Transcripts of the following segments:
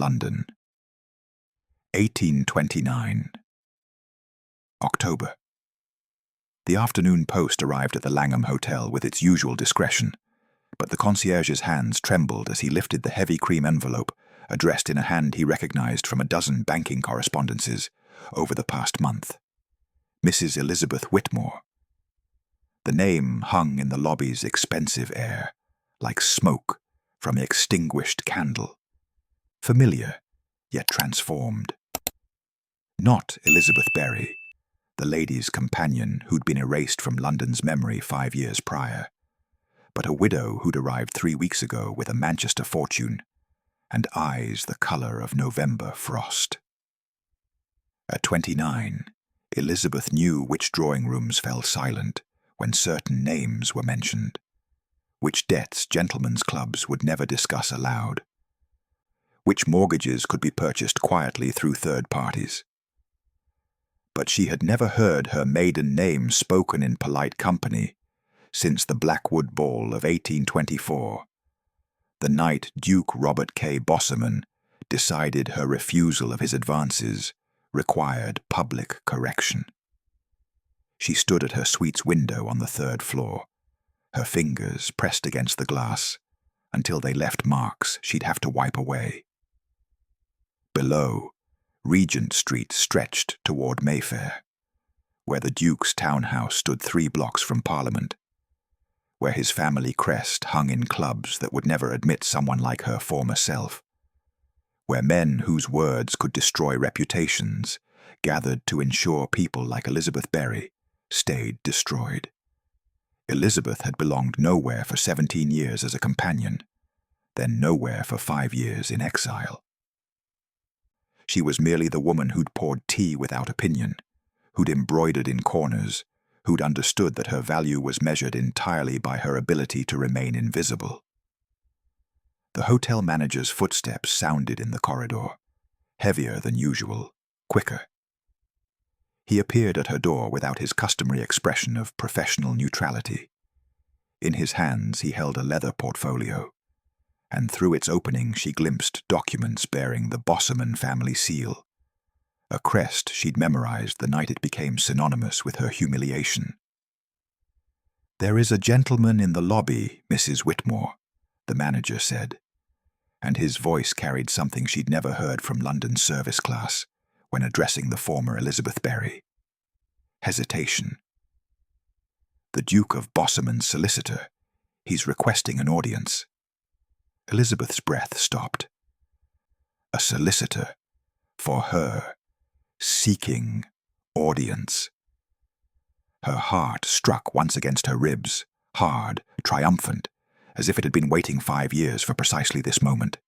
London. 1829. October. The afternoon post arrived at the Langham Hotel with its usual discretion, but the concierge's hands trembled as he lifted the heavy cream envelope addressed in a hand he recognized from a dozen banking correspondences over the past month. Mrs. Elizabeth Whitmore. The name hung in the lobby's expensive air, like smoke from an extinguished candle. Familiar, yet transformed. Not Elizabeth Berry, the lady's companion who'd been erased from London's memory 5 years prior, but a widow who'd arrived 3 weeks ago with a Manchester fortune and eyes the color of November frost. At 29, Elizabeth knew which drawing rooms fell silent when certain names were mentioned, which debts gentlemen's clubs would never discuss aloud, which mortgages could be purchased quietly through third parties. But she had never heard her maiden name spoken in polite company since the Blackwood Ball of 1824, the night Duke Robert K. Bosserman decided her refusal of his advances required public correction. She stood at her suite's window on the 3rd floor, her fingers pressed against the glass until they left marks she'd have to wipe away. Below, Regent Street stretched toward Mayfair, where the Duke's townhouse stood 3 blocks from Parliament, where his family crest hung in clubs that would never admit someone like her former self, where men whose words could destroy reputations gathered to ensure people like Elizabeth Berry stayed destroyed. Elizabeth had belonged nowhere for 17 years as a companion, then nowhere for 5 years in exile. She was merely the woman who'd poured tea without opinion, who'd embroidered in corners, who'd understood that her value was measured entirely by her ability to remain invisible. The hotel manager's footsteps sounded in the corridor, heavier than usual, quicker. He appeared at her door without his customary expression of professional neutrality. In his hands he held a leather portfolio, and through its opening she glimpsed documents bearing the Bosserman family seal, a crest she'd memorized the night it became synonymous with her humiliation. "There is a gentleman in the lobby, Mrs. Whitmore," the manager said, and his voice carried something she'd never heard from London's service class when addressing the former Elizabeth Berry. Hesitation. "The Duke of Bosserman's solicitor. He's requesting an audience." Elizabeth's breath stopped. A solicitor, for her, seeking audience. Her heart struck once against her ribs, hard, triumphant, as if it had been waiting 5 years for precisely this moment.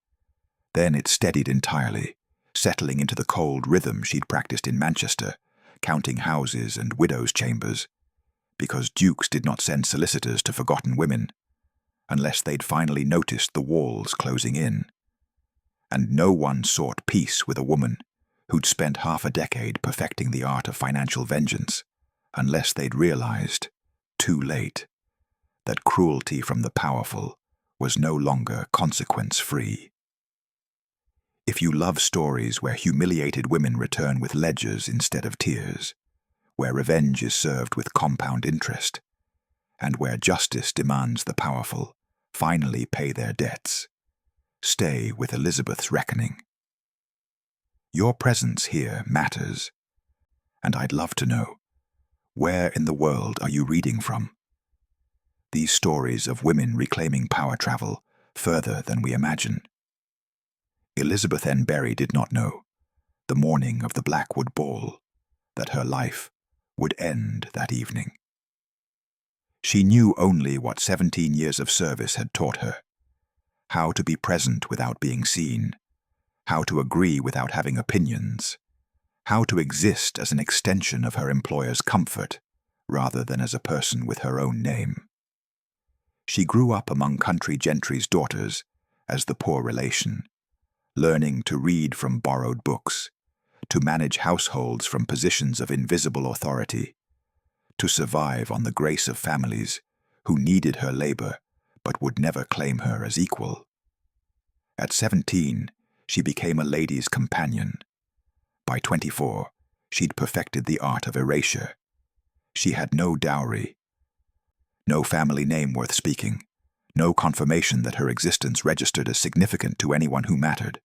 Then it steadied entirely, settling into the cold rhythm she'd practiced in Manchester, counting houses and widows' chambers, because dukes did not send solicitors to forgotten women, unless they'd finally noticed the walls closing in. And no one sought peace with a woman who'd spent half a decade perfecting the art of financial vengeance, unless they'd realized, too late, that cruelty from the powerful was no longer consequence-free. If you love stories where humiliated women return with ledgers instead of tears, where revenge is served with compound interest, and where justice demands the powerful finally pay their debts, stay with Elizabeth's reckoning. Your presence here matters, and I'd love to know, where in the world are you reading from? These stories of women reclaiming power travel further than we imagine. Elizabeth N. Berry did not know, the morning of the Blackwood Ball, that her life would end that evening. She knew only what 17 years of service had taught her: how to be present without being seen, how to agree without having opinions, how to exist as an extension of her employer's comfort rather than as a person with her own name. She grew up among country gentry's daughters as the poor relation, learning to read from borrowed books, to manage households from positions of invisible authority, to survive on the grace of families who needed her labor but would never claim her as equal. At 17, She became a lady's companion. By 24, she'd perfected the art of erasure. She had no dowry, no family name worth speaking, no confirmation that her existence registered as significant to anyone who mattered.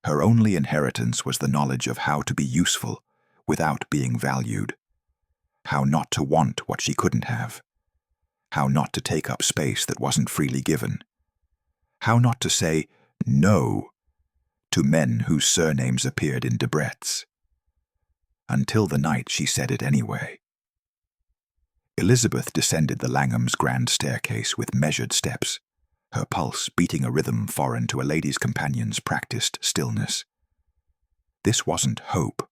Her only inheritance was the knowledge of how to be useful without being valued, how not to want what she couldn't have, how not to take up space that wasn't freely given, how not to say no to men whose surnames appeared in debrets. Until the night she said it anyway. Elizabeth descended the Langhams' grand staircase with measured steps, her pulse beating a rhythm foreign to a lady's companion's practiced stillness. This wasn't hope.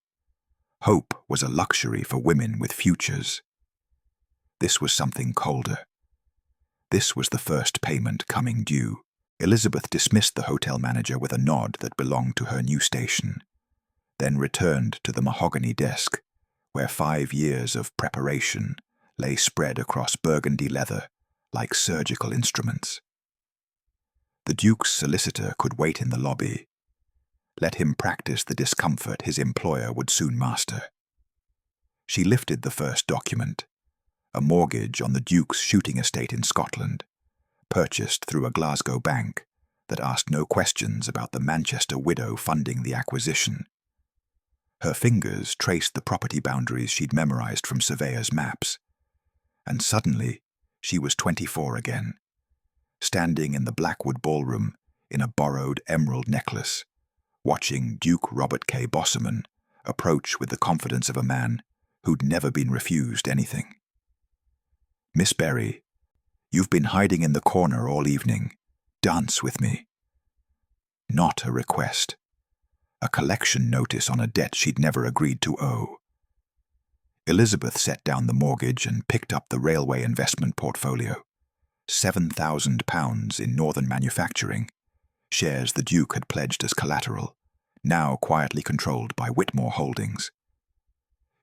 Hope was a luxury for women with futures. This was something colder. This was the first payment coming due. Elizabeth dismissed the hotel manager with a nod that belonged to her new station, then returned to the mahogany desk, where 5 years of preparation lay spread across burgundy leather like surgical instruments. The Duke's solicitor could wait in the lobby. Let him practice the discomfort his employer would soon master. She lifted the first document, a mortgage on the Duke's shooting estate in Scotland, purchased through a Glasgow bank that asked no questions about the Manchester widow funding the acquisition. Her fingers traced the property boundaries she'd memorized from surveyors' maps. And suddenly, she was 24 again, standing in the Blackwood ballroom in a borrowed emerald necklace, watching Duke Robert K. Bosserman approach with the confidence of a man who'd never been refused anything. "Miss Berry, you've been hiding in the corner all evening. Dance with me." Not a request. A collection notice on a debt she'd never agreed to owe. Elizabeth set down the mortgage and picked up the railway investment portfolio. £7,000 in Northern Manufacturing, shares the Duke had pledged as collateral, now quietly controlled by Whitmore Holdings.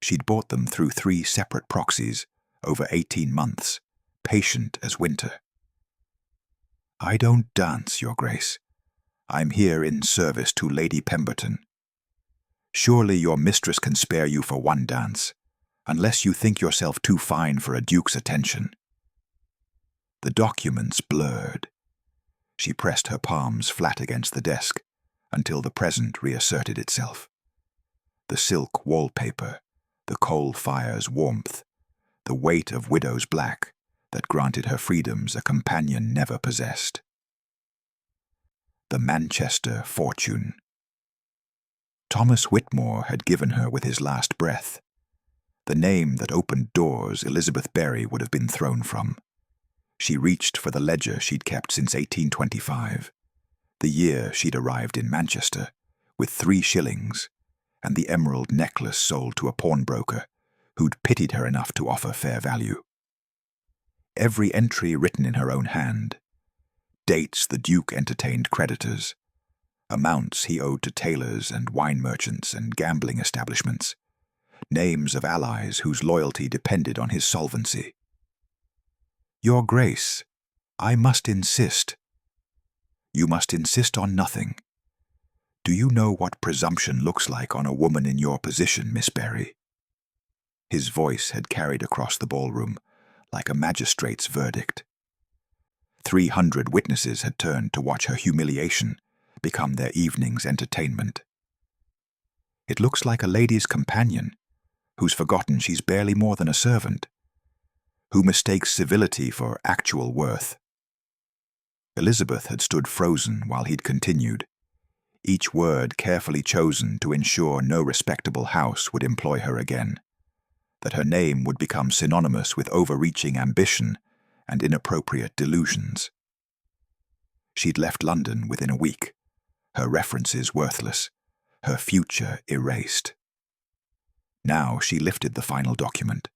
She'd bought them through 3 separate proxies over 18 months, patient as winter. "I don't dance, Your Grace. I'm here in service to Lady Pemberton. Surely your mistress can spare you for one dance, unless you think yourself too fine for a duke's attention." The documents blurred. She pressed her palms flat against the desk until the present reasserted itself. The silk wallpaper, the coal fire's warmth, the weight of widow's black that granted her freedoms a companion never possessed. The Manchester fortune. Thomas Whitmore had given her with his last breath, the name that opened doors Elizabeth Berry would have been thrown from. She reached for the ledger she'd kept since 1825, the year she'd arrived in Manchester, with 3 shillings, and the emerald necklace sold to a pawnbroker who'd pitied her enough to offer fair value. Every entry written in her own hand, dates the Duke entertained creditors, amounts he owed to tailors and wine merchants and gambling establishments, names of allies whose loyalty depended on his solvency. "Your Grace, I must insist." "You must insist on nothing. Do you know what presumption looks like on a woman in your position, Miss Berry?" His voice had carried across the ballroom like a magistrate's verdict. 300 witnesses had turned to watch her humiliation become their evening's entertainment. "It looks like a lady's companion who's forgotten she's barely more than a servant, who mistakes civility for actual worth." Elizabeth had stood frozen while he'd continued, each word carefully chosen to ensure no respectable house would employ her again, that her name would become synonymous with overreaching ambition and inappropriate delusions. She'd left London within a week, her references worthless, her future erased. Now she lifted the final document,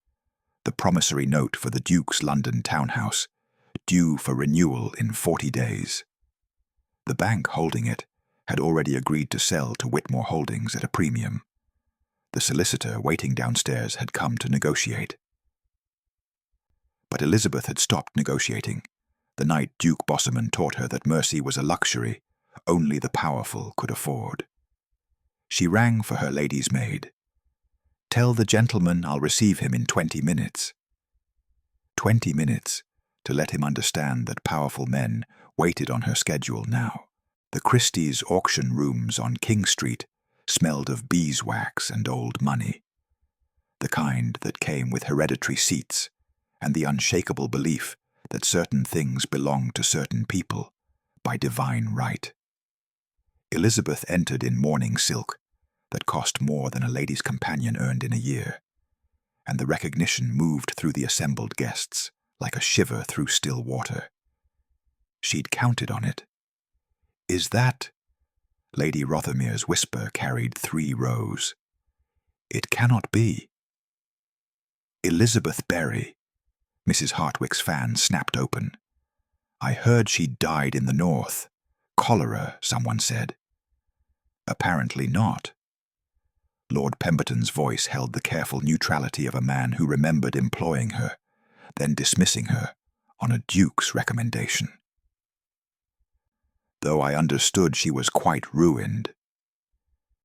the promissory note for the Duke's London townhouse, due for renewal in 40 days. The bank holding it had already agreed to sell to Whitmore Holdings at a premium. The solicitor waiting downstairs had come to negotiate. But Elizabeth had stopped negotiating the night Duke Bosserman taught her that mercy was a luxury only the powerful could afford. She rang for her lady's maid. "Tell the gentleman I'll receive him in 20 minutes. 20 minutes to let him understand that powerful men waited on her schedule now. The Christie's auction rooms on King Street smelled of beeswax and old money, the kind that came with hereditary seats and the unshakable belief that certain things belonged to certain people by divine right. Elizabeth entered in mourning silk that cost more than a lady's companion earned in a year, and the recognition moved through the assembled guests like a shiver through still water. She'd counted on it. "Is that?" Lady Rothermere's whisper carried 3 rows. "It cannot be." "Elizabeth Berry." Mrs. Hartwick's fan snapped open. "I heard she died in the north. Cholera, someone said." "Apparently not." Lord Pemberton's voice held the careful neutrality of a man who remembered employing her, then dismissing her on a duke's recommendation. "Though I understood she was quite ruined."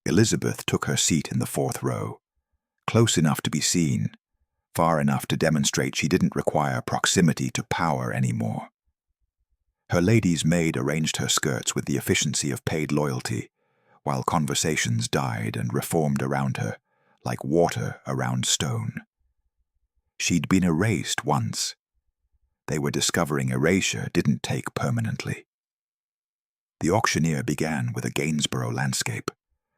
Elizabeth took her seat in the 4th row, close enough to be seen, far enough to demonstrate she didn't require proximity to power anymore. Her lady's maid arranged her skirts with the efficiency of paid loyalty, while conversations died and reformed around her, like water around stone. She'd been erased once. They were discovering erasure didn't take permanently. The auctioneer began with a Gainsborough landscape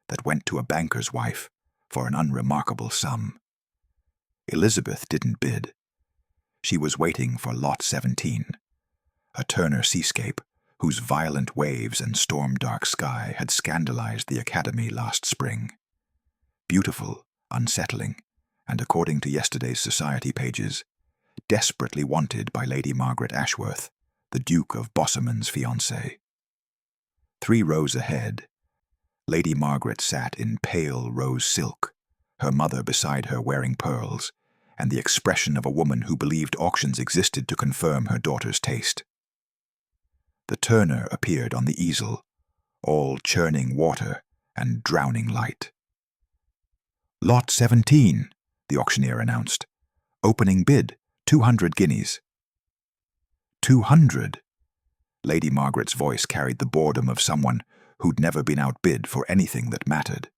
that went to a banker's wife for an unremarkable sum. Elizabeth didn't bid. She was waiting for Lot 17, a Turner seascape whose violent waves and storm-dark sky had scandalized the Academy last spring. Beautiful, unsettling, and according to yesterday's society pages, desperately wanted by Lady Margaret Ashworth, the Duke of Bosserman's fiancée. 3 rows ahead, Lady Margaret sat in pale rose silk, her mother beside her wearing pearls, and the expression of a woman who believed auctions existed to confirm her daughter's taste. The Turner appeared on the easel, all churning water and drowning light. "Lot 17, the auctioneer announced. "Opening bid, 200 guineas. 200? Lady Margaret's voice carried the boredom of someone who'd never been outbid for anything that mattered.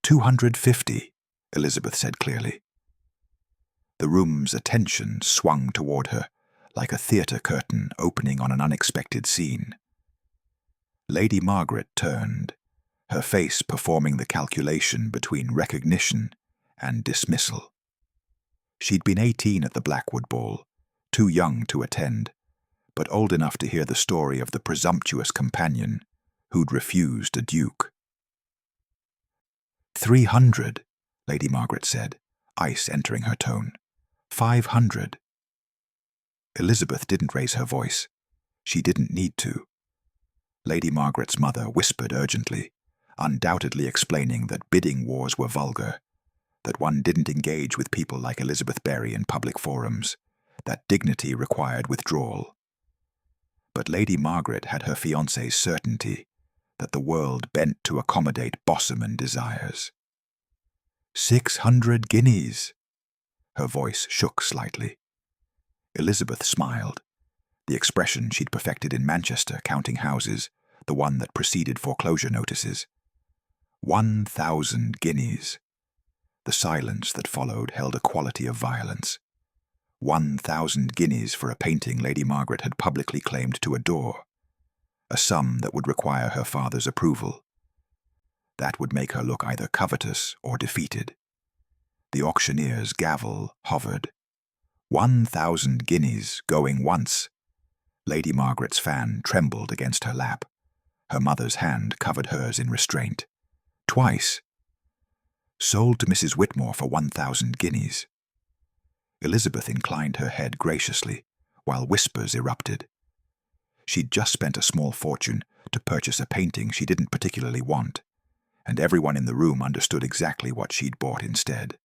250, Elizabeth said clearly. The room's attention swung toward her, like a theatre curtain opening on an unexpected scene. Lady Margaret turned, her face performing the calculation between recognition and dismissal. She'd been 18 at the Blackwood Ball, too young to attend, but old enough to hear the story of the presumptuous companion who'd refused a duke. 300, Lady Margaret said, ice entering her tone. 500. Elizabeth didn't raise her voice. She didn't need to. Lady Margaret's mother whispered urgently, undoubtedly explaining that bidding wars were vulgar, that one didn't engage with people like Elizabeth Berry in public forums, that dignity required withdrawal. But Lady Margaret had her fiancé's certainty that the world bent to accommodate Bosserman desires. 600 guineas. Her voice shook slightly. Elizabeth smiled, the expression she'd perfected in Manchester counting houses, the one that preceded foreclosure notices. 1,000 guineas. The silence that followed held a quality of violence. 1,000 guineas for a painting Lady Margaret had publicly claimed to adore, a sum that would require her father's approval. That would make her look either covetous or defeated. The auctioneer's gavel hovered. 1,000 guineas going once. Lady Margaret's fan trembled against her lap. Her mother's hand covered hers in restraint. Twice. Sold to Mrs. Whitmore for 1,000 guineas. Elizabeth inclined her head graciously, while whispers erupted. She'd just spent a small fortune to purchase a painting she didn't particularly want, and everyone in the room understood exactly what she'd bought instead.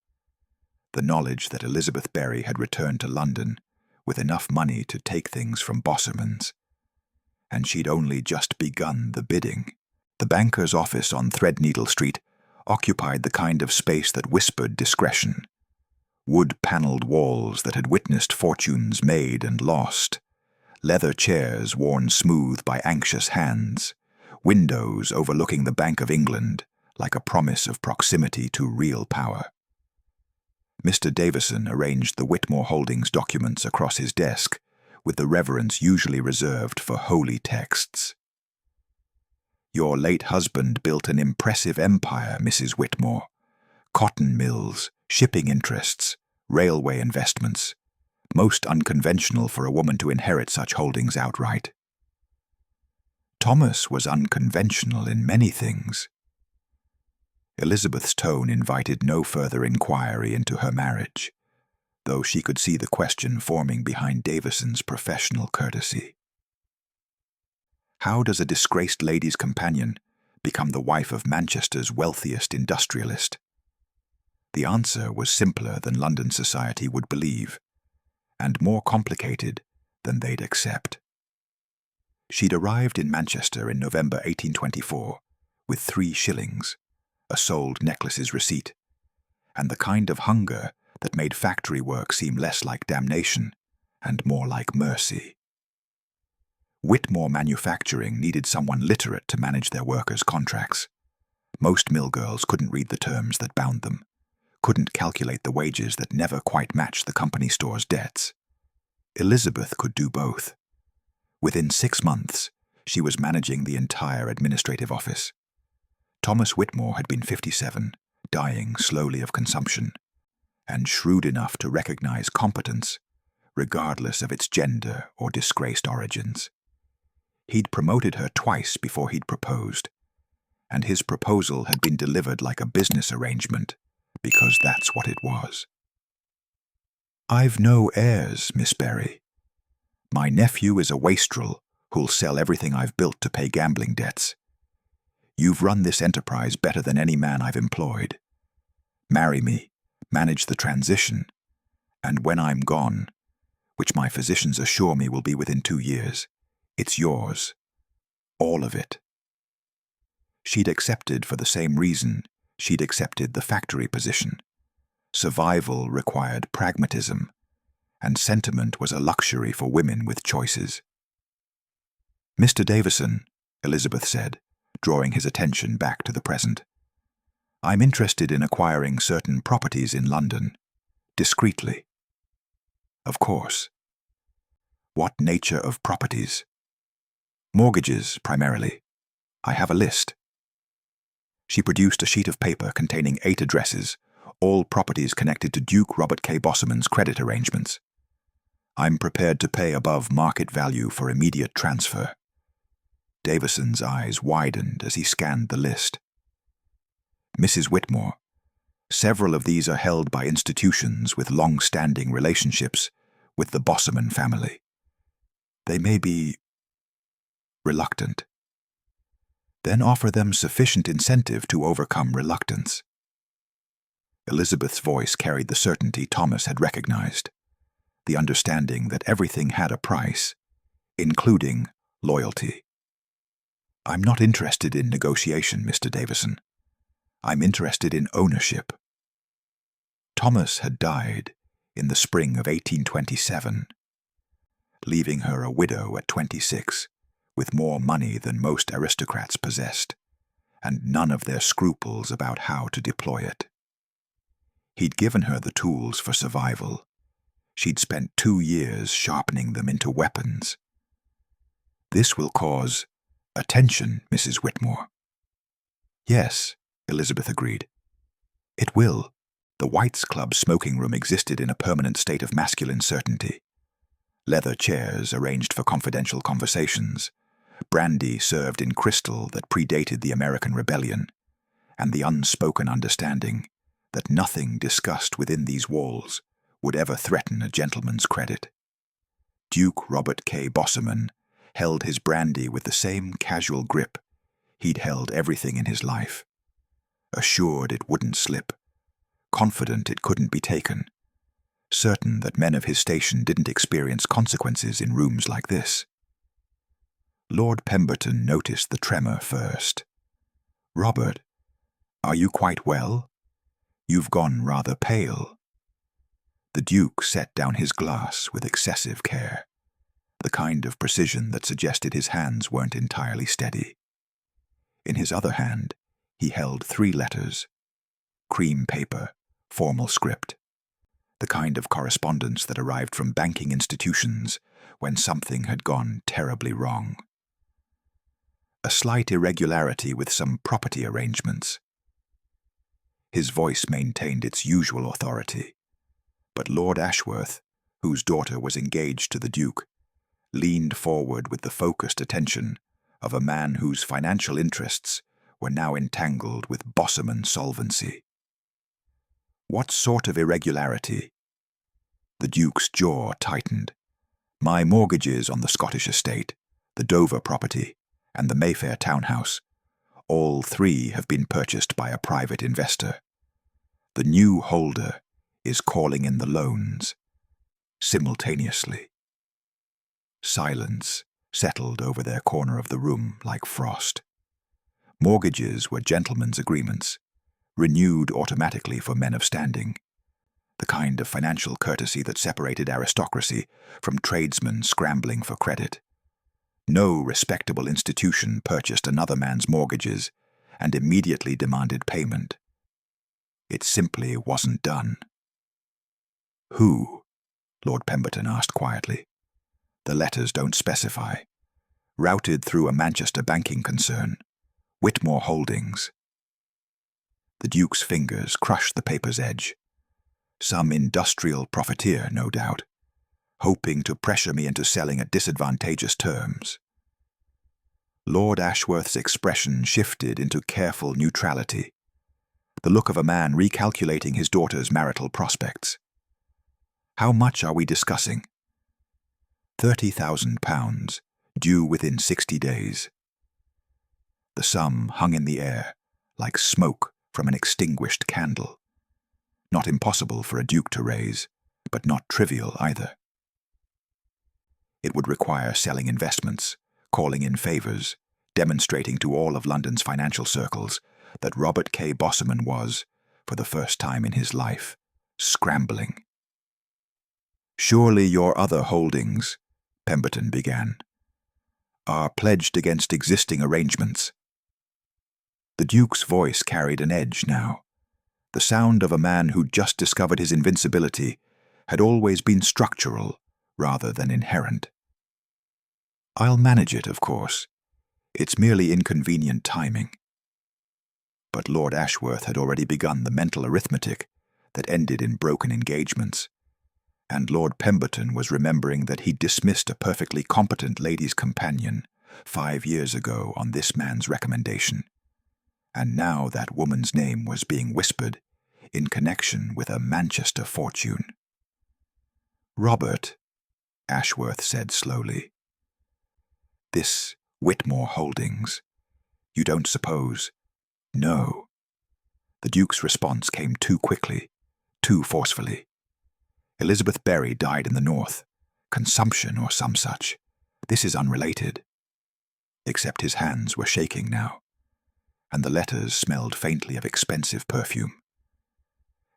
The knowledge that Elizabeth Berry had returned to London with enough money to take things from Bosserman's, and she'd only just begun the bidding. The banker's office on Threadneedle Street occupied the kind of space that whispered discretion. Wood-paneled walls that had witnessed fortunes made and lost, leather chairs worn smooth by anxious hands, windows overlooking the Bank of England like a promise of proximity to real power. Mr. Davison arranged the Whitmore Holdings documents across his desk with the reverence usually reserved for holy texts. "Your late husband built an impressive empire, Mrs. Whitmore. Cotton mills, shipping interests, railway investments. Most unconventional for a woman to inherit such holdings outright." Thomas was unconventional in many things. Elizabeth's tone invited no further inquiry into her marriage, though she could see the question forming behind Davison's professional courtesy. How does a disgraced lady's companion become the wife of Manchester's wealthiest industrialist? The answer was simpler than London society would believe, and more complicated than they'd accept. She'd arrived in Manchester in November 1824 with 3 shillings, a sold necklaces receipt, and the kind of hunger that made factory work seem less like damnation and more like mercy. Whitmore Manufacturing needed someone literate to manage their workers' contracts. Most mill girls couldn't read the terms that bound them, couldn't calculate the wages that never quite matched the company store's debts. Elizabeth could do both. Within 6 months, she was managing the entire administrative office. Thomas Whitmore had been 57, dying slowly of consumption, and shrewd enough to recognize competence, regardless of its gender or disgraced origins. He'd promoted her twice before he'd proposed, and his proposal had been delivered like a business arrangement, because that's what it was. "I've no heirs, Miss Berry. My nephew is a wastrel who'll sell everything I've built to pay gambling debts. You've run this enterprise better than any man I've employed. Marry me, manage the transition, and when I'm gone, which my physicians assure me will be within 2 years, it's yours. All of it." She'd accepted for the same reason she'd accepted the factory position. Survival required pragmatism, and sentiment was a luxury for women with choices. "Mr. Davison," Elizabeth said, drawing his attention back to the present, "I'm interested in acquiring certain properties in London, discreetly." "Of course." "What nature of properties?" "Mortgages, primarily. I have a list." She produced a sheet of paper containing 8 addresses, all properties connected to Duke Robert K. Bossuman's credit arrangements. "I'm prepared to pay above market value for immediate transfer." Davison's eyes widened as he scanned the list. "Mrs. Whitmore, several of these are held by institutions with long-standing relationships with the Bossuman family. They may be reluctant. Then offer them sufficient incentive to overcome reluctance." Elizabeth's voice carried the certainty Thomas had recognized, the understanding that everything had a price, including loyalty. "I'm not interested in negotiation, Mr. Davison. I'm interested in ownership." Thomas had died in the spring of 1827, leaving her a widow at 26, with more money than most aristocrats possessed, and none of their scruples about how to deploy it. He'd given her the tools for survival. She'd spent 2 years sharpening them into weapons. "This will cause attention, Mrs. Whitmore." "Yes," Elizabeth agreed. "It will." The White's Club smoking room existed in a permanent state of masculine certainty. Leather chairs arranged for confidential conversations, brandy served in crystal that predated the American Rebellion, and the unspoken understanding that nothing discussed within these walls would ever threaten a gentleman's credit. Duke Robert K. Bossuman held his brandy with the same casual grip he'd held everything in his life, assured it wouldn't slip, confident it couldn't be taken, certain that men of his station didn't experience consequences in rooms like this. Lord Pemberton noticed the tremor first. "Robert, are you quite well? You've gone rather pale." The Duke set down his glass with excessive care, the kind of precision that suggested his hands weren't entirely steady. In his other hand, he held 3 letters, cream paper, formal script, the kind of correspondence that arrived from banking institutions when something had gone terribly wrong. A slight irregularity with some property arrangements. His voice maintained its usual authority, but Lord Ashworth, whose daughter was engaged to the Duke, leaned forward with the focused attention of a man whose financial interests were now entangled with Bosserman solvency. "What sort of irregularity?" The Duke's jaw tightened. "My mortgages on the Scottish estate, the Dover property, and the Mayfair townhouse, all 3 have been purchased by a private investor. The new holder is calling in the loans simultaneously." Silence settled over their corner of the room like frost. Mortgages were gentlemen's agreements, renewed automatically for men of standing, the kind of financial courtesy that separated aristocracy from tradesmen scrambling for credit. No respectable institution purchased another man's mortgages and immediately demanded payment. It simply wasn't done. "Who?" Lord Pemberton asked quietly. "The letters don't specify. Routed through a Manchester banking concern, Whitmore Holdings." The Duke's fingers crushed the paper's edge. "Some industrial profiteer, no doubt, hoping to pressure me into selling at disadvantageous terms." Lord Ashworth's expression shifted into careful neutrality, the look of a man recalculating his daughter's marital prospects. "How much are we discussing?" £30,000, due within 60 days. The sum hung in the air, like smoke from an extinguished candle. Not impossible for a duke to raise, but not trivial either. It would require selling investments, calling in favors, demonstrating to all of London's financial circles that Robert K. Bosserman was, for the first time in his life, scrambling. "Surely your other holdings," Pemberton began, "are pledged against existing arrangements." The Duke's voice carried an edge now. The sound of a man who'd just discovered his invincibility had always been structural rather than inherent. "I'll manage it, of course. It's merely inconvenient timing." But Lord Ashworth had already begun the mental arithmetic that ended in broken engagements, and Lord Pemberton was remembering that he'd dismissed a perfectly competent lady's companion 5 years ago on this man's recommendation, and now that woman's name was being whispered in connection with a Manchester fortune. "Robert," Ashworth said slowly, "this Whitmore Holdings, you don't suppose—" "No." The Duke's response came too quickly, too forcefully. "Elizabeth Berry died in the north, consumption or some such. This is unrelated." Except his hands were shaking now, and the letters smelled faintly of expensive perfume.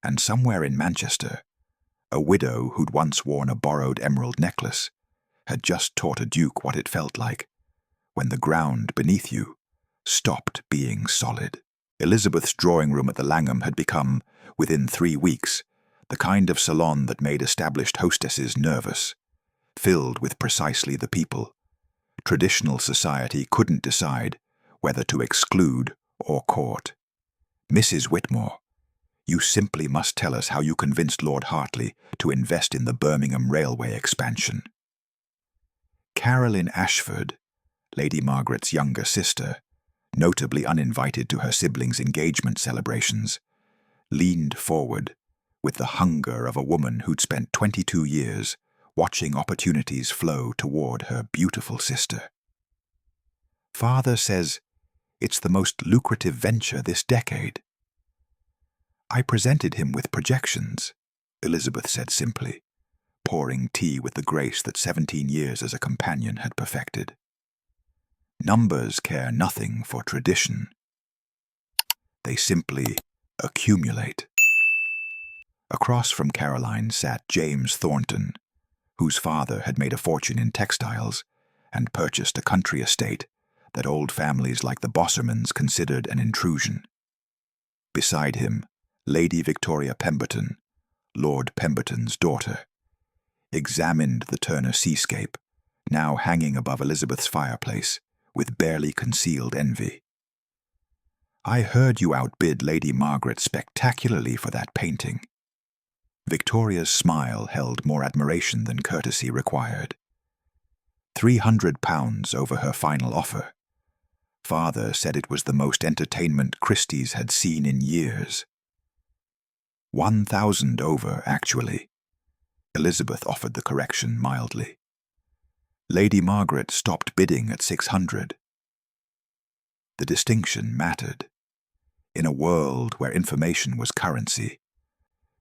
And somewhere in Manchester, a widow who'd once worn a borrowed emerald necklace had just taught a duke what it felt like when the ground beneath you stopped being solid. Elizabeth's drawing room at the Langham had become, within 3 weeks, the kind of salon that made established hostesses nervous, filled with precisely the people. Traditional society couldn't decide whether to exclude or court. "Mrs. Whitmore, you simply must tell us how you convinced Lord Hartley to invest in the Birmingham Railway expansion." Caroline Ashford, Lady Margaret's younger sister, notably uninvited to her siblings' engagement celebrations, leaned forward with the hunger of a woman who'd spent 22 years watching opportunities flow toward her beautiful sister. "Father says it's the most lucrative venture this decade." "I presented him with projections," Elizabeth said simply, pouring tea with the grace that 17 years as a companion had perfected. Numbers care nothing for tradition. They simply accumulate. Across from Caroline sat James Thornton, whose father had made a fortune in textiles and purchased a country estate that old families like the Bossermans considered an intrusion. Beside him, Lady Victoria Pemberton, Lord Pemberton's daughter, examined the Turner seascape, now hanging above Elizabeth's fireplace, with barely concealed envy. "I heard you outbid Lady Margaret spectacularly for that painting." Victoria's smile held more admiration than courtesy required. £300 over her final offer. Father said it was the most entertainment Christie's had seen in years. 1,000 over, actually. Elizabeth offered the correction mildly. Lady Margaret stopped bidding at 600. The distinction mattered. In a world where information was currency,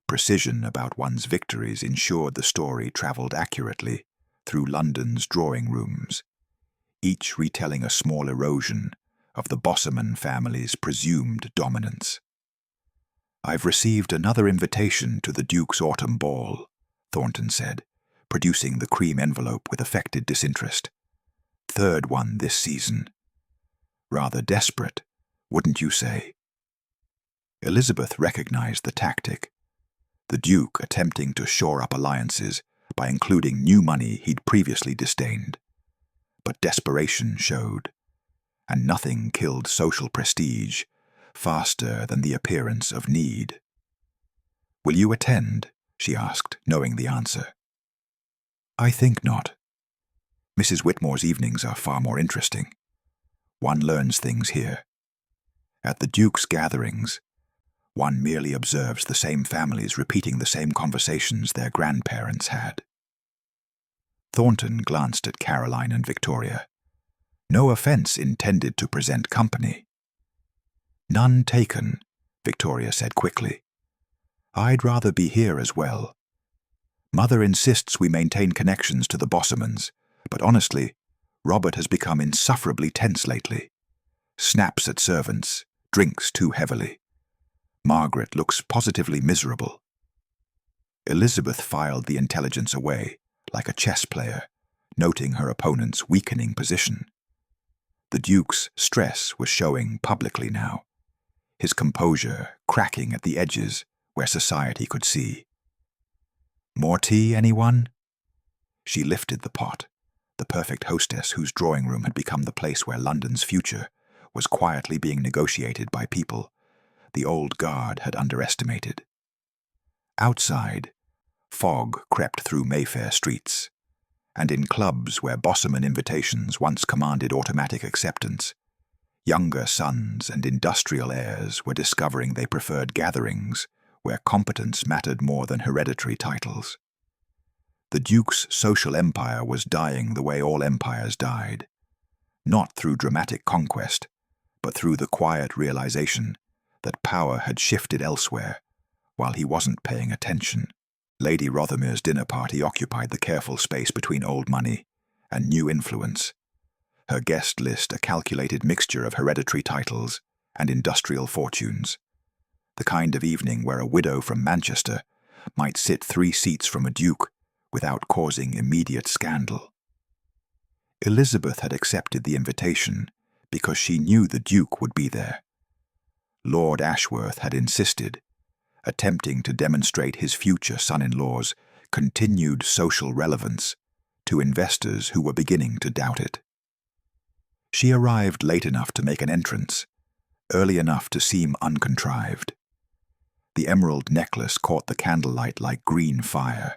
precision about one's victories ensured the story travelled accurately through London's drawing rooms, each retelling a small erosion of the Bosserman family's presumed dominance. "I've received another invitation to the Duke's autumn ball," Thornton said, producing the cream envelope with affected disinterest. "Third one this season. Rather desperate, wouldn't you say?" Elizabeth recognized the tactic. The Duke attempting to shore up alliances by including new money he'd previously disdained. But desperation showed, and nothing killed social prestige faster than the appearance of need. "Will you attend?" she asked, knowing the answer. "I think not. Mrs. Whitmore's evenings are far more interesting. One learns things here. At the Duke's gatherings, one merely observes the same families repeating the same conversations their grandparents had." Thornton glanced at Caroline and Victoria. No offense intended to present company. "None taken," Victoria said quickly. "I'd rather be here as well. Mother insists we maintain connections to the Bossermans, but honestly, Robert has become insufferably tense lately. Snaps at servants, drinks too heavily. Margaret looks positively miserable." Elizabeth filed the intelligence away, like a chess player, noting her opponent's weakening position. The Duke's stress was showing publicly now, his composure cracking at the edges where society could see. "More tea, anyone?" She lifted the pot, the perfect hostess whose drawing room had become the place where London's future was quietly being negotiated by people the old guard had underestimated. Outside, fog crept through Mayfair streets, and in clubs where Bosserman invitations once commanded automatic acceptance, younger sons and industrial heirs were discovering they preferred gatherings where competence mattered more than hereditary titles. The Duke's social empire was dying the way all empires died, not through dramatic conquest, but through the quiet realization that power had shifted elsewhere while he wasn't paying attention. Lady Rothermere's dinner party occupied the careful space between old money and new influence, her guest list a calculated mixture of hereditary titles and industrial fortunes, the kind of evening where a widow from Manchester might sit 3 seats from a duke without causing immediate scandal. Elizabeth had accepted the invitation because she knew the Duke would be there. Lord Ashworth had insisted, attempting to demonstrate his future son-in-law's continued social relevance to investors who were beginning to doubt it. She arrived late enough to make an entrance, early enough to seem uncontrived. The emerald necklace caught the candlelight like green fire.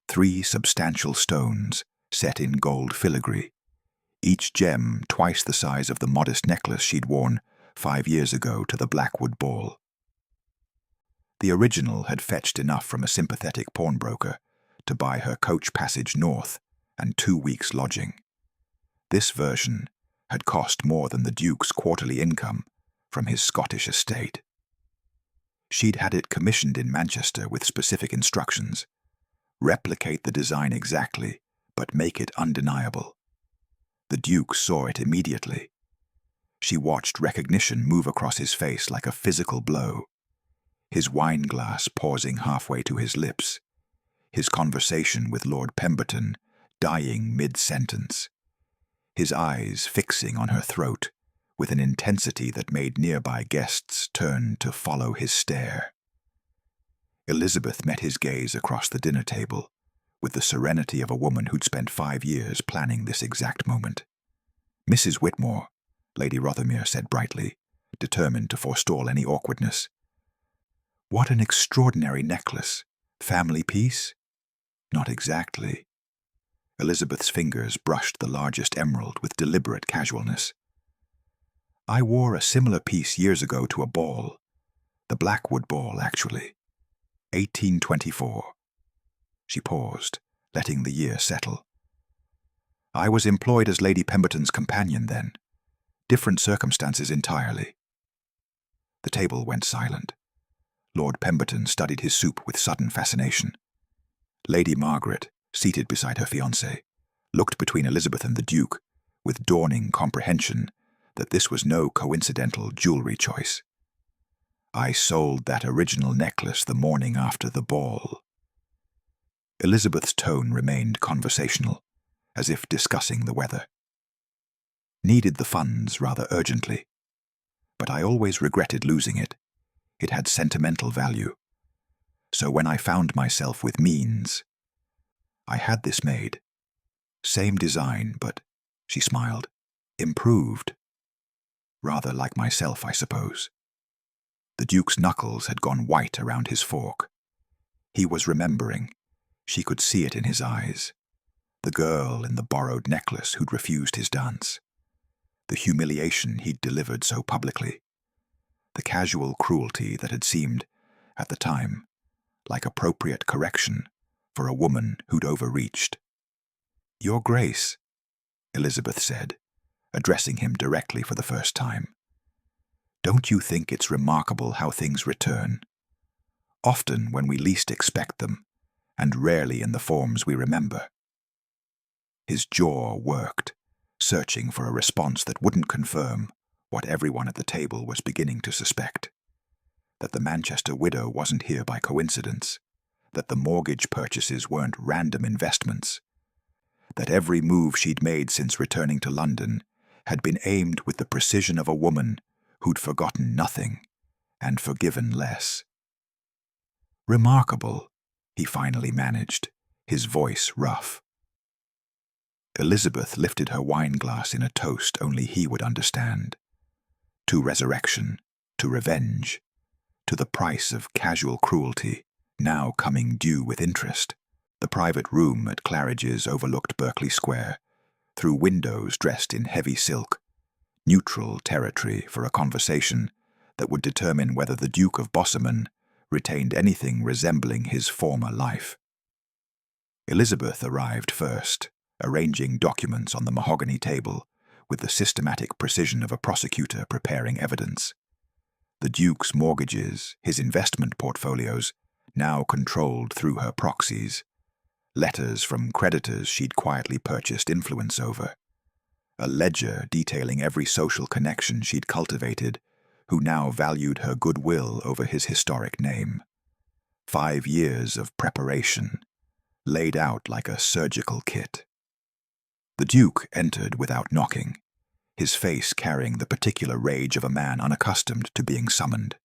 3 substantial stones set in gold filigree, each gem twice the size of the modest necklace she'd worn 5 years ago to the Blackwood ball. The original had fetched enough from a sympathetic pawnbroker to buy her coach passage north and 2 weeks' lodging. This version had cost more than the Duke's quarterly income from his Scottish estate. She'd had it commissioned in Manchester with specific instructions: replicate the design exactly, but make it undeniable. The Duke saw it immediately. She watched recognition move across his face like a physical blow, his wineglass pausing halfway to his lips, his conversation with Lord Pemberton dying mid-sentence, his eyes fixing on her throat with an intensity that made nearby guests turn to follow his stare. Elizabeth met his gaze across the dinner table with the serenity of a woman who'd spent 5 years planning this exact moment. "Mrs. Whitmore," Lady Rothermere said brightly, determined to forestall any awkwardness. "What an extraordinary necklace. Family piece?" "Not exactly." Elizabeth's fingers brushed the largest emerald with deliberate casualness. "I wore a similar piece years ago to a ball. The Blackwood Ball, actually. 1824. She paused, letting the year settle. "I was employed as Lady Pemberton's companion then. Different circumstances entirely." The table went silent. Lord Pemberton studied his soup with sudden fascination. Lady Margaret, seated beside her fiancé, looked between Elizabeth and the Duke with dawning comprehension that this was no coincidental jewelry choice. "I sold that original necklace the morning after the ball." Elizabeth's tone remained conversational, as if discussing the weather. "Needed the funds rather urgently, but I always regretted losing it. It had sentimental value. So when I found myself with means, I had this made. Same design, but," she smiled, "improved. Rather like myself, I suppose." The Duke's knuckles had gone white around his fork. He was remembering. She could see it in his eyes. The girl in the borrowed necklace who'd refused his dance. The humiliation he'd delivered so publicly. The casual cruelty that had seemed, at the time, like appropriate correction for a woman who'd overreached. "Your Grace," Elizabeth said, addressing him directly for the first time. "Don't you think it's remarkable how things return? Often when we least expect them, and rarely in the forms we remember." His jaw worked, searching for a response that wouldn't confirm what everyone at the table was beginning to suspect. That the Manchester widow wasn't here by coincidence, that the mortgage purchases weren't random investments, that every move she'd made since returning to London had been aimed with the precision of a woman who'd forgotten nothing and forgiven less. "Remarkable," he finally managed, his voice rough. Elizabeth lifted her wineglass in a toast only he would understand. To resurrection, to revenge, to the price of casual cruelty, now coming due with interest. The private room at Claridge's overlooked Berkeley Square, through windows dressed in heavy silk, neutral territory for a conversation that would determine whether the Duke of Bosserman retained anything resembling his former life. Elizabeth arrived first, arranging documents on the mahogany table with the systematic precision of a prosecutor preparing evidence. The Duke's mortgages, his investment portfolios, now controlled through her proxies. Letters from creditors she'd quietly purchased influence over. A ledger detailing every social connection she'd cultivated, who now valued her goodwill over his historic name. 5 years of preparation, laid out like a surgical kit. The Duke entered without knocking, his face carrying the particular rage of a man unaccustomed to being summoned.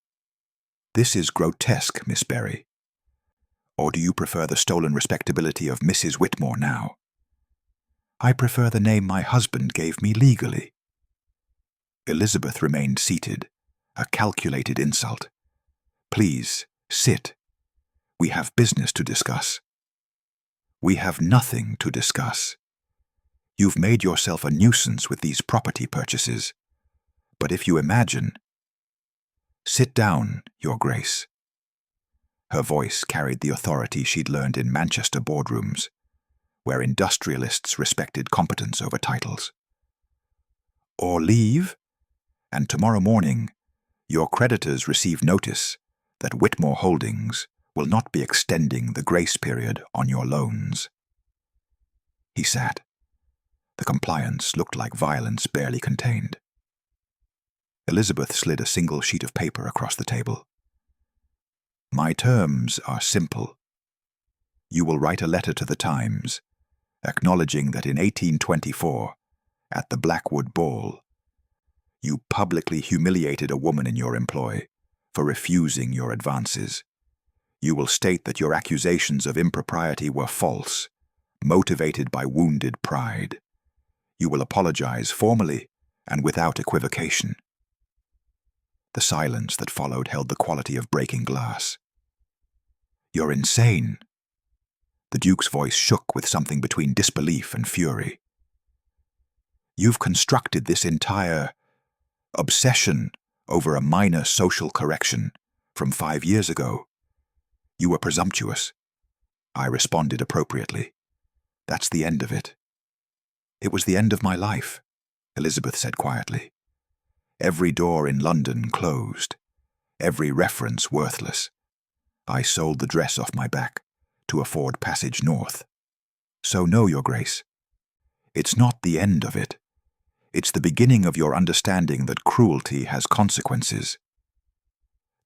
"This is grotesque, Miss Berry. Or do you prefer the stolen respectability of Mrs. Whitmore now?" "I prefer the name my husband gave me legally." Elizabeth remained seated, a calculated insult. "Please, sit. We have business to discuss." "We have nothing to discuss. You've made yourself a nuisance with these property purchases. But if you imagine—" "Sit down, Your Grace." Her voice carried the authority she'd learned in Manchester boardrooms, where industrialists respected competence over titles. "Or leave, and tomorrow morning your creditors receive notice that Whitmore Holdings will not be extending the grace period on your loans." He sat, The compliance looked like violence barely contained. Elizabeth slid a single sheet of paper across the table. My terms are simple. You will write a letter to the Times, acknowledging that in 1824, at the Blackwood Ball, you publicly humiliated a woman in your employ for refusing your advances. You will state that your accusations of impropriety were false, motivated by wounded pride. You will apologize formally and without equivocation. The silence that followed held the quality of breaking glass. You're insane. The Duke's voice shook with something between disbelief and fury. You've constructed this entire obsession over a minor social correction from 5 years ago. You were presumptuous. I responded appropriately. That's the end of it. It was the end of my life, Elizabeth said quietly. Every door in London closed, every reference worthless. I sold the dress off my back to afford passage north. So no, Your Grace. It's not the end of it. It's the beginning of your understanding that cruelty has consequences.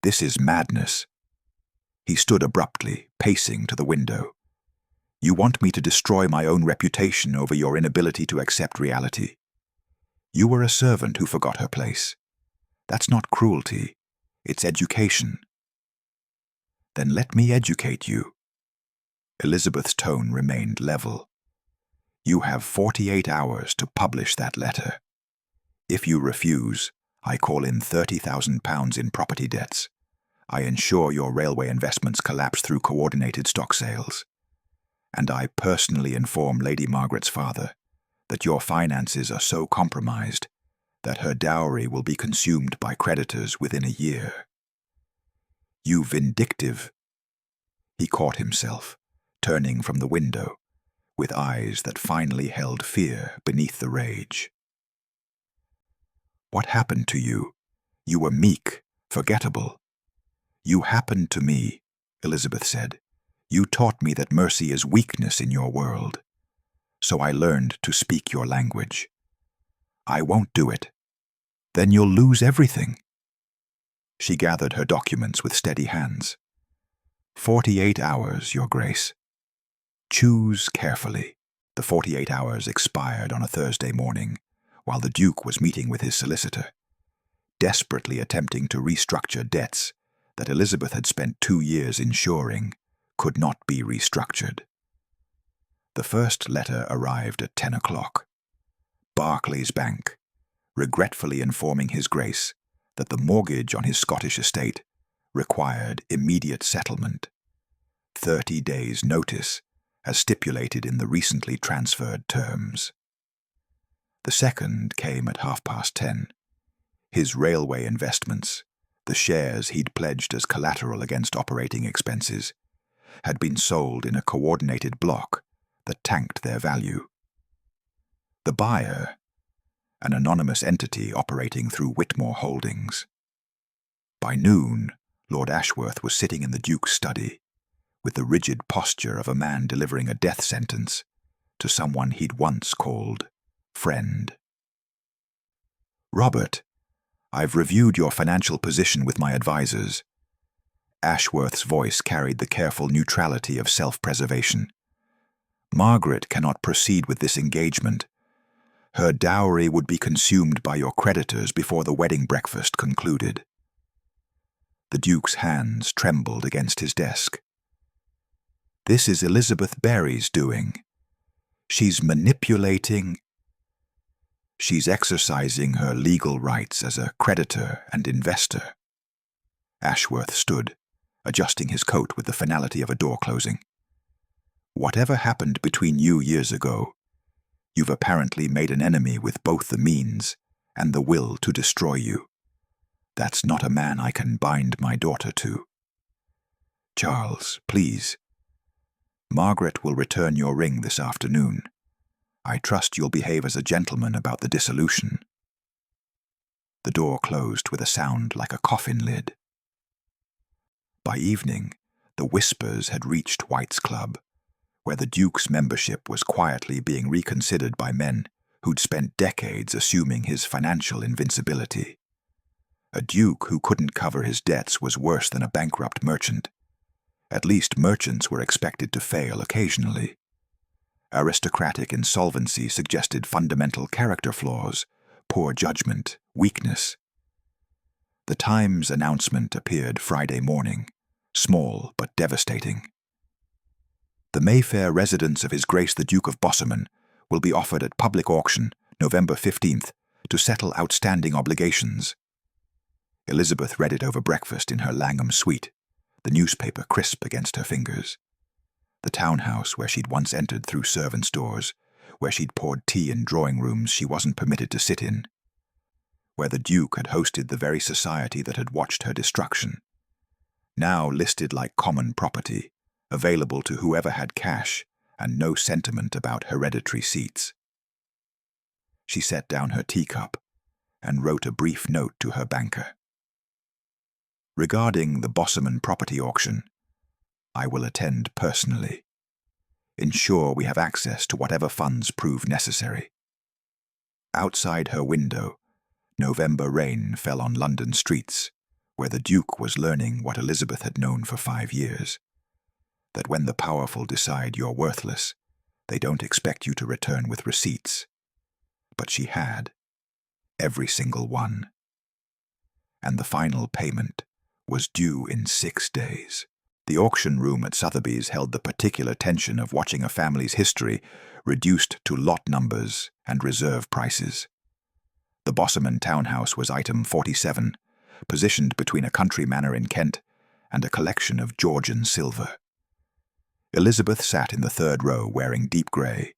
This is madness. He stood abruptly, pacing to the window. You want me to destroy my own reputation over your inability to accept reality. You were a servant who forgot her place. That's not cruelty. It's education. Then let me educate you. Elizabeth's tone remained level. You have 48 hours to publish that letter. If you refuse, I call in £30,000 in property debts. I ensure your railway investments collapse through coordinated stock sales. And I personally inform Lady Margaret's father that your finances are so compromised that her dowry will be consumed by creditors within a year. You vindictive. He caught himself, turning from the window, with eyes that finally held fear beneath the rage. What happened to you? You were meek, forgettable. You happened to me, Elizabeth said. You taught me that mercy is weakness in your world. So I learned to speak your language. I won't do it. Then you'll lose everything. She gathered her documents with steady hands. 48 hours, Your Grace. Choose carefully. The 48 hours expired on a Thursday morning, while the Duke was meeting with his solicitor, desperately attempting to restructure debts that Elizabeth had spent 2 years ensuring could not be restructured. The first letter arrived at 10 o'clock. Barclays Bank, regretfully informing His Grace that the mortgage on his Scottish estate required immediate settlement. 30 days' notice, as stipulated in the recently transferred terms. The second came at 10:30. His railway investments, the shares he'd pledged as collateral against operating expenses, had been sold in a coordinated block that tanked their value. The buyer, an anonymous entity operating through Whitmore Holdings. By noon, Lord Ashworth was sitting in the Duke's study, with the rigid posture of a man delivering a death sentence to someone he'd once called friend. Robert, I've reviewed your financial position with my advisors. Ashworth's voice carried the careful neutrality of self-preservation. Margaret cannot proceed with this engagement. Her dowry would be consumed by your creditors before the wedding breakfast concluded. The Duke's hands trembled against his desk. This is Elizabeth Barry's doing. She's manipulating. She's exercising her legal rights as a creditor and investor. Ashworth stood, adjusting his coat with the finality of a door closing. Whatever happened between you years ago, you've apparently made an enemy with both the means and the will to destroy you. That's not a man I can bind my daughter to. Charles, please. Margaret will return your ring this afternoon. I trust you'll behave as a gentleman about the dissolution. The door closed with a sound like a coffin lid. By evening, the whispers had reached White's Club, where the Duke's membership was quietly being reconsidered by men who'd spent decades assuming his financial invincibility. A duke who couldn't cover his debts was worse than a bankrupt merchant. At least merchants were expected to fail occasionally. Aristocratic insolvency suggested fundamental character flaws, poor judgment, weakness. The Times announcement appeared Friday morning, small but devastating. The Mayfair residence of His Grace the Duke of Bosserman will be offered at public auction November 15th to settle outstanding obligations. Elizabeth read it over breakfast in her Langham suite, the newspaper crisp against her fingers. The townhouse where she'd once entered through servants' doors, where she'd poured tea in drawing rooms she wasn't permitted to sit in, where the Duke had hosted the very society that had watched her destruction, now listed like common property, available to whoever had cash and no sentiment about hereditary seats. She set down her teacup and wrote a brief note to her banker. Regarding the Bosserman property auction, I will attend personally. Ensure we have access to whatever funds prove necessary. Outside her window, November rain fell on London streets, where the Duke was learning what Elizabeth had known for 5 years, that when the powerful decide you're worthless, they don't expect you to return with receipts. But she had, every single one. And the final payment was due in 6 days. The auction room at Sotheby's held the particular tension of watching a family's history reduced to lot numbers and reserve prices. The Bosserman townhouse was item 47, positioned between a country manor in Kent and a collection of Georgian silver. Elizabeth sat in the third row wearing deep grey,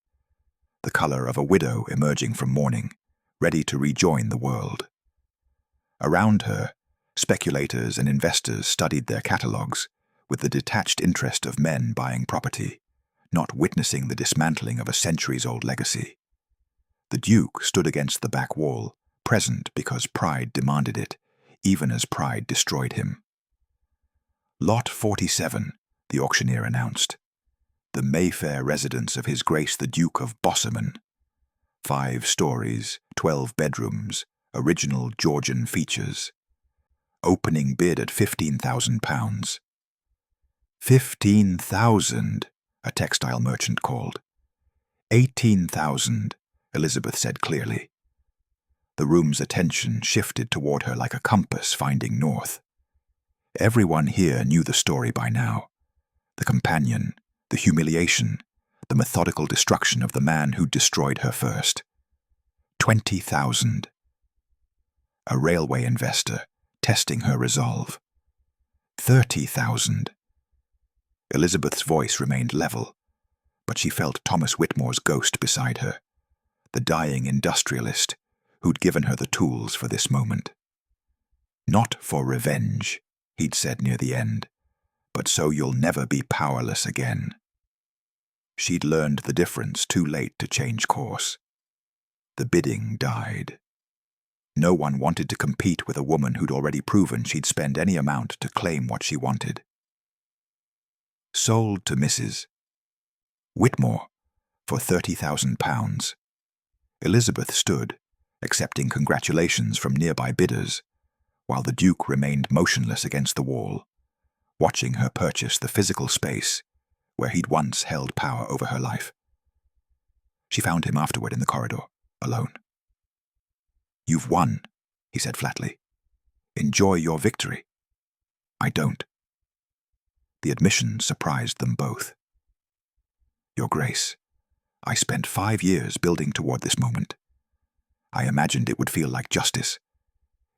the colour of a widow emerging from mourning, ready to rejoin the world. Around her, speculators and investors studied their catalogues with the detached interest of men buying property, not witnessing the dismantling of a centuries-old legacy. The Duke stood against the back wall, present because pride demanded it, even as pride destroyed him. Lot 47, the auctioneer announced. The Mayfair residence of His Grace the Duke of Bosserman. 5 stories, 12 bedrooms, original Georgian features. Opening bid at £15,000. 15,000, a textile merchant called. 18,000, Elizabeth said clearly. The room's attention shifted toward her like a compass finding north. Everyone here knew the story by now. The companion, the humiliation, the methodical destruction of the man who destroyed her first. 20,000. A railway investor, testing her resolve. 30,000. Elizabeth's voice remained level, but she felt Thomas Whitmore's ghost beside her, the dying industrialist who'd given her the tools for this moment. Not for revenge, he'd said near the end, but so you'll never be powerless again. She'd learned the difference too late to change course. The bidding died. No one wanted to compete with a woman who'd already proven she'd spend any amount to claim what she wanted. Sold to Mrs. Whitmore for £30,000. Elizabeth stood, accepting congratulations from nearby bidders, while the Duke remained motionless against the wall, watching her purchase the physical space where he'd once held power over her life. She found him afterward in the corridor, alone. "You've won," he said flatly. "Enjoy your victory." "I don't." The admission surprised them both. "Your Grace, I spent 5 years building toward this moment. I imagined it would feel like justice.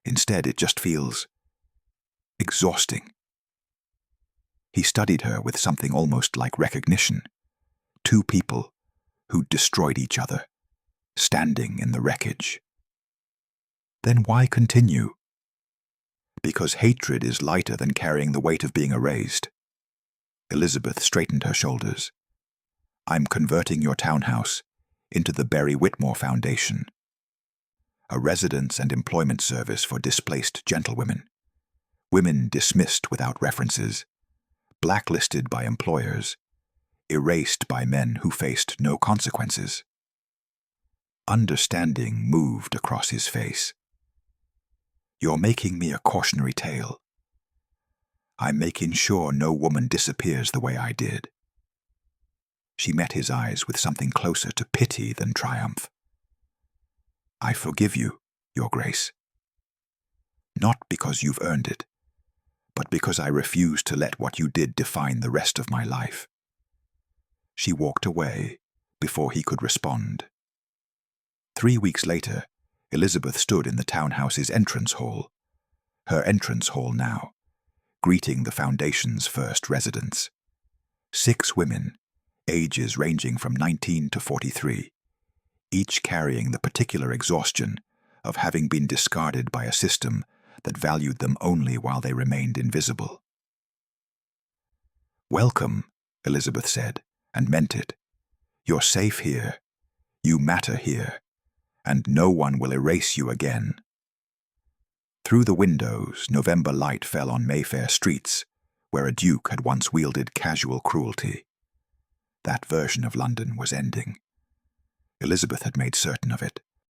Instead, it just feels exhausting." He studied her with something almost like recognition. 2 people who'd destroyed each other, standing in the wreckage. Then why continue? Because hatred is lighter than carrying the weight of being erased. Elizabeth straightened her shoulders. "I'm converting your townhouse into the Barry Whitmore Foundation, a residence and employment service for displaced gentlewomen, women dismissed without references, blacklisted by employers, erased by men who faced no consequences." Understanding moved across his face. "You're making me a cautionary tale. I'm making sure no woman disappears the way I did." She met his eyes with something closer to pity than triumph. "I forgive you, Your Grace. Not because you've earned it, but because I refuse to let what you did define the rest of my life." She walked away before he could respond. 3 weeks later, Elizabeth stood in the townhouse's entrance hall, her entrance hall now, greeting the Foundation's first residents. 6 women, ages ranging from 19 to 43, each carrying the particular exhaustion of having been discarded by a system that valued them only while they remained invisible. "Welcome," Elizabeth said, and meant it. "You're safe here. You matter here, and no one will erase you again." Through the windows, November light fell on Mayfair streets, where a duke had once wielded casual cruelty. That version of London was ending. Elizabeth had made certain of it.